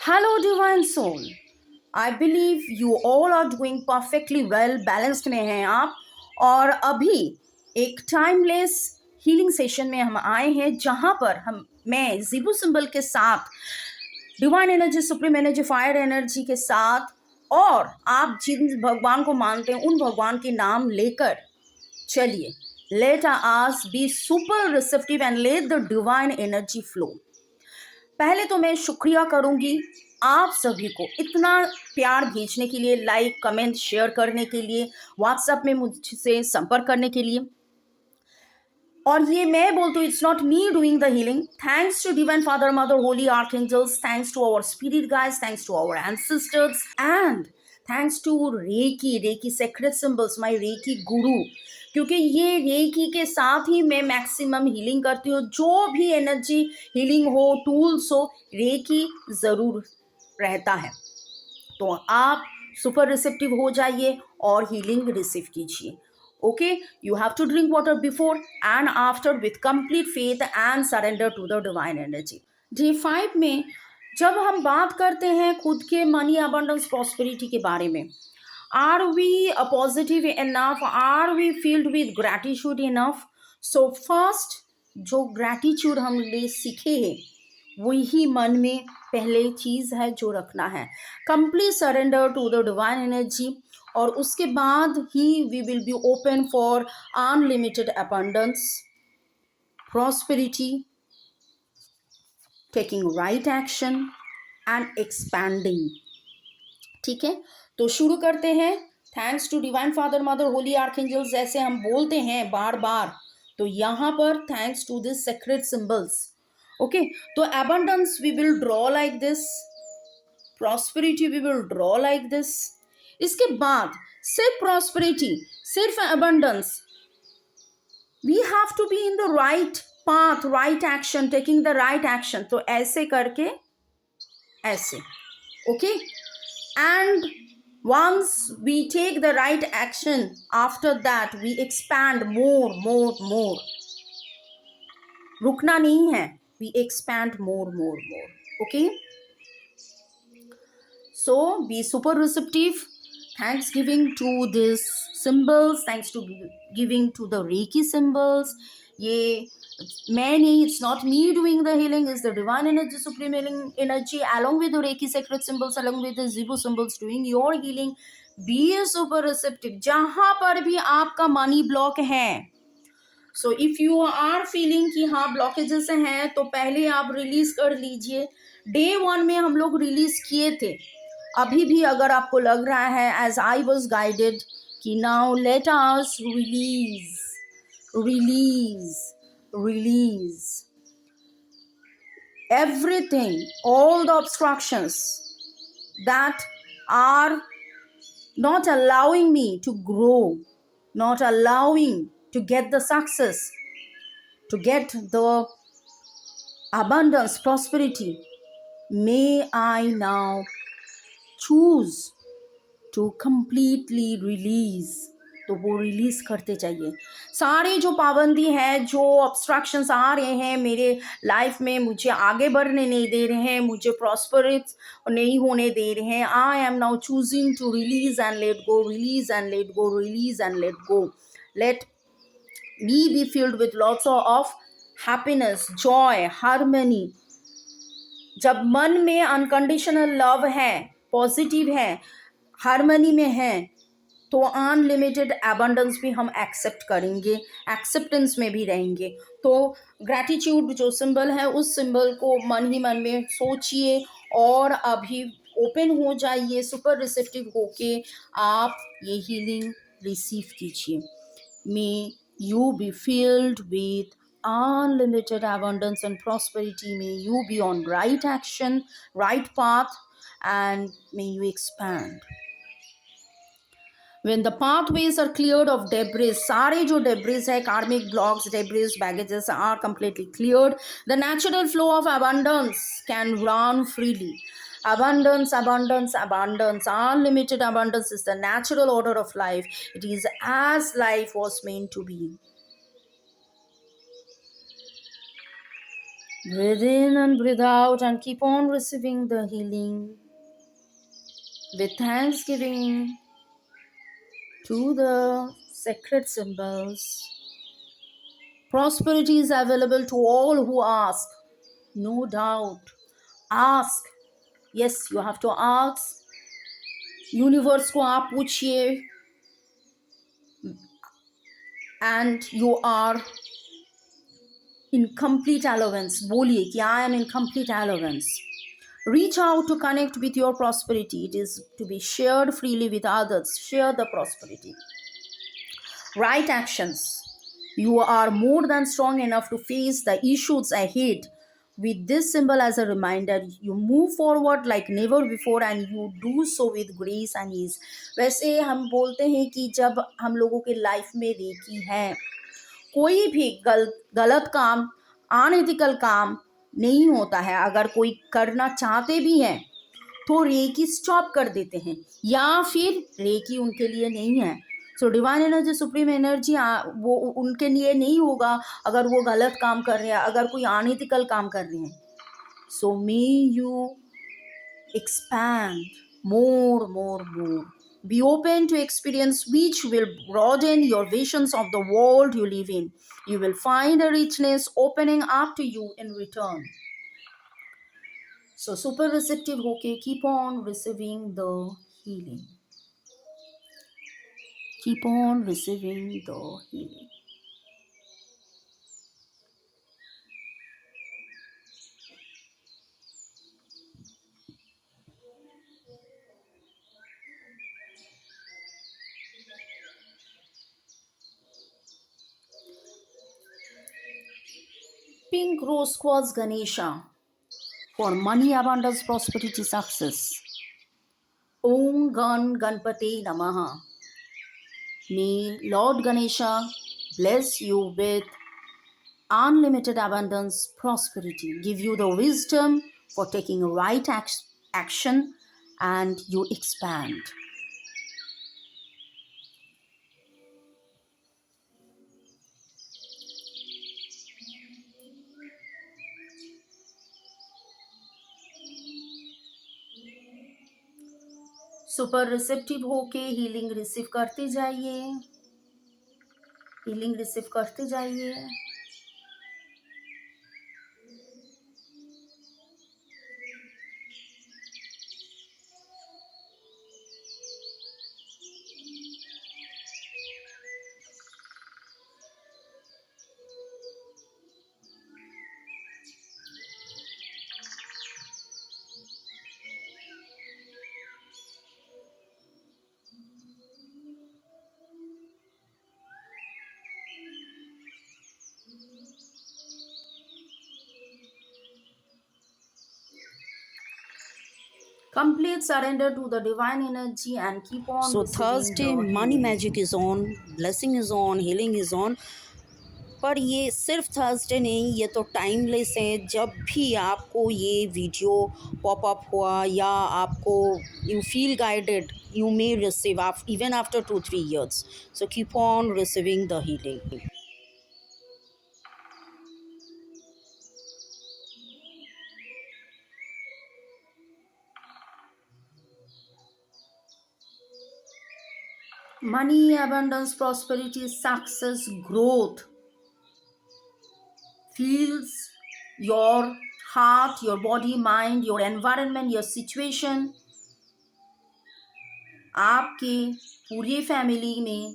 Hello, divine soul. I believe you all are doing perfectly well. Balanced में हैं आप. और अभी एक टाइमलेस हीलिंग सेशन में हम आए हैं जहां पर मैं जीबू सिंबल के साथ, divine energy, supreme energy, fire energy के साथ, और आप जिन भगवान को मानते हैं उन भगवान के नाम लेकर चलिए. Let us be super receptive and let the divine energy flow. पहले तो मैं शुक्रिया करूंगी आप सभी को इतना प्यार भेजने के लिए, लाइक, कमेंट, शेयर करने के लिए, व्हाट्सएप में मुझसे संपर्क करने के लिए. और ये मैं बोलती हूँ, it's not me doing the healing. Thanks to divine father, mother, holy archangels, thanks to our spirit guides, thanks to our ancestors, and thanks to reiki secret symbols, my reiki guru. क्योंकि ये रेकी के साथ ही मैं maximum healing करती हूँ. जो भी energy healing हो, टूल्स हो, रेकी ज़रूर रहता है. तो आप सुपर रिसेप्टिव हो जाइए और हीलिंग रिसीव कीजिए. Okay, you have to drink water before and after with complete faith and surrender to the divine energy. Day 5 में जब हम बात करते हैं खुद के मनी, अबंडेंस, प्रॉस्पेरिटी के बारे में, are we positive enough, are we filled with gratitude enough? So first जो ग्रैटिट्यूड हम ले सीखे हैं वही मन में पहले चीज़ है जो रखना है. Complete surrender to the divine energy, और उसके बाद ही we will be open for unlimited abundance, prosperity, taking right action and expanding. ठीक है, तो शुरू करते हैं. Thanks to divine father, mother, holy archangels जैसे हम बोलते हैं बार बार, तो यहाँ पर thanks to this secret symbols. Okay, तो abundance we will draw like this, prosperity we will draw like this. इसके बाद सिर्फ prosperity, सिर्फ abundance, we have to be in the right path, right action, taking the right action. तो ऐसे करके ऐसे. Okay, and once we take the right action, after that we expand more. रुकना नहीं है, we expand more. Okay, so be super receptive. Thanksgiving to this symbols, thanks to giving to the reiki symbols. ये मैं नहीं, it's not me doing the healing, it's the divine energy, supreme healing energy, along with the reiki sacred symbols, along with the zibu symbols doing your healing. Be super receptive जहां पर भी आपका money block है. So if you are feeling कि हाँ blockages हैं, तो पहले आप रिलीज कर लीजिए. डे 1 में हम लोग रिलीज किए थे. अभी भी अगर आपको लग रहा है एज आई वॉज गाइडेड कि now let us release everything, all the obstructions that are not allowing me to grow, not allowing to get the success, to get the abundance, prosperity. May I now choose to completely release. तो वो release करते चाहिए. सारे जो पाबंदी है, जो obstructions आ रहे हैं मेरे लाइफ में, मुझे आगे बढ़ने नहीं दे रहे हैं, मुझे प्रॉस्परेट नहीं होने दे रहे हैं, I am now choosing to release and let go, release and let go, release and let go. Let me be filled with lots of happiness, joy, harmony. जब मन में अनकंडीशनल लव है, पॉजिटिव है, हारमनी में है, तो unlimited abundance भी हम एक्सेप्ट करेंगे, एक्सेप्टेंस में भी रहेंगे. तो ग्रैटिट्यूड जो सिंबल है, उस सिंबल को मन ही मन में सोचिए और अभी ओपन हो जाइए, सुपर रिसेप्टिव होके आप ये हीलिंग रिसीव कीजिए. मे you be filled with unlimited abundance and prosperity. May you be on right action, right path, and may you expand. When the pathways are cleared of debris, सारे जो debris है, karmic blocks, debris, baggages are completely cleared, the natural flow of abundance can run freely. Abundance, unlimited abundance is the natural order of life. It is as life was meant to be. Breathe in and breathe out and keep on receiving the healing with thanksgiving to the sacred symbols. Prosperity is available to all who ask. No doubt. Ask. Yes, you have to ask. Universe को आप पूछिए and you are in complete allowance. बोलिए कि I am in complete allowance. Reach out to connect with your prosperity. It is to be shared freely with others. Share the prosperity. Right actions. You are more than strong enough to face the issues ahead. With this symbol as a reminder, you move forward like never before and you do so with grace and ease. वैसे हम बोलते हैं कि जब हम लोगों के life में रेकी है, कोई भी गलत काम, अनएथिकल काम नहीं होता है. अगर कोई करना चाहते भी हैं तो रेकी स्टॉप कर देते हैं या फिर रेकी उनके लिए नहीं है. So divine energy, supreme energy वो उनके लिए नहीं होगा अगर वो गलत काम कर रहे हैं, अगर कोई अनएथिकल काम कर रहे हैं. So may you expand more. Be open to experience which will broaden your visions of the world you live in. You will find a richness opening up to you in return. So super receptive होके keep on receiving the healing. Keep on receiving the healing. Pink rose quartz Ganesha for money, abundance, prosperity, success. Om Ganpate Namaha. May Lord Ganesha bless you with unlimited abundance, prosperity, give you the wisdom for taking right action, and you expand. Super receptive होके healing receive करते जाइए, healing receive करते जाइए. Complete surrender to the divine energy and keep on. So receiving Thursday the money healing. magic is on, blessing is on, healing is on. पर ये सिर्फ Thursday नहीं, ये तो टाइमलेस है. जब भी आपको ये वीडियो पॉप अप हुआ या आपको you feel guided, you may receive even after 2-3 years. So keep on receiving the healing. Money, abundance, prosperity, success, growth fills your heart, your body, mind, your environment, your situation. आपके पूरी family में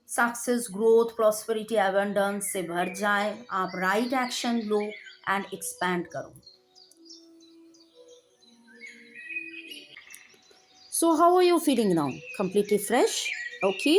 success, growth, prosperity, abundance से भर जाए. आप right action low and expand करो. So how are you feeling now? Completely fresh? Okay.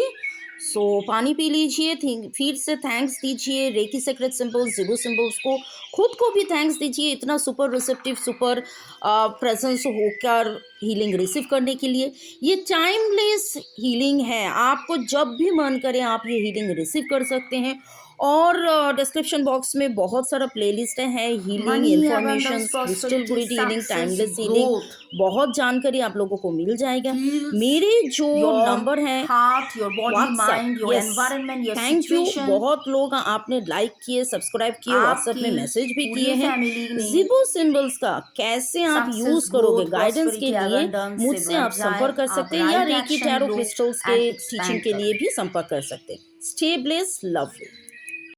So पानी P लीजिए, फिर से थैंक्स दीजिए रेकी सेक्रेट सिंबल्स, जिगो सिंबल्स को. खुद को भी थैंक्स दीजिए इतना सुपर रिसेप्टिव, सुपर प्रेजेंस होकर हीलिंग रिसीव करने के लिए. ये टाइमलेस हीलिंग है. आपको जब भी मन करे आप ये हीलिंग रिसीव कर सकते हैं. और डिस्क्रिप्शन बॉक्स में बहुत सारा प्लेलिस्ट है, healing, Money, information, abundance, crystal prosperity, grid healing, success, timeless healing, growth बहुत जानकारी आप लोगों को मिल जाएगा। heals मेरे जो your नंबर है heart, your body, WhatsApp, mind, your yes, environment, your thank you. situation. बहुत लोग आपने लाइक किए, सब्सक्राइब किए, व्हाट्सएप में आपकी मैसेज भी पूरी किए हैं। फैमिली में जिबो सिंबल्स का कैसे आप यूज सक्सेस, करोगे ग्रोथ, गाइडेंस के प्रॉस्पेरिटी, लिए एबंडेंस से मुझसे भर आप जाए। संपर्क कर आप सकते हैं, या राइट रेकी एक्शन टैरो लो क्रिस्टल्स के एंड टीचिंग एक्सपैंड के करो। लिए भी संपर्क कर सकते हैं। Stay blessed, love you.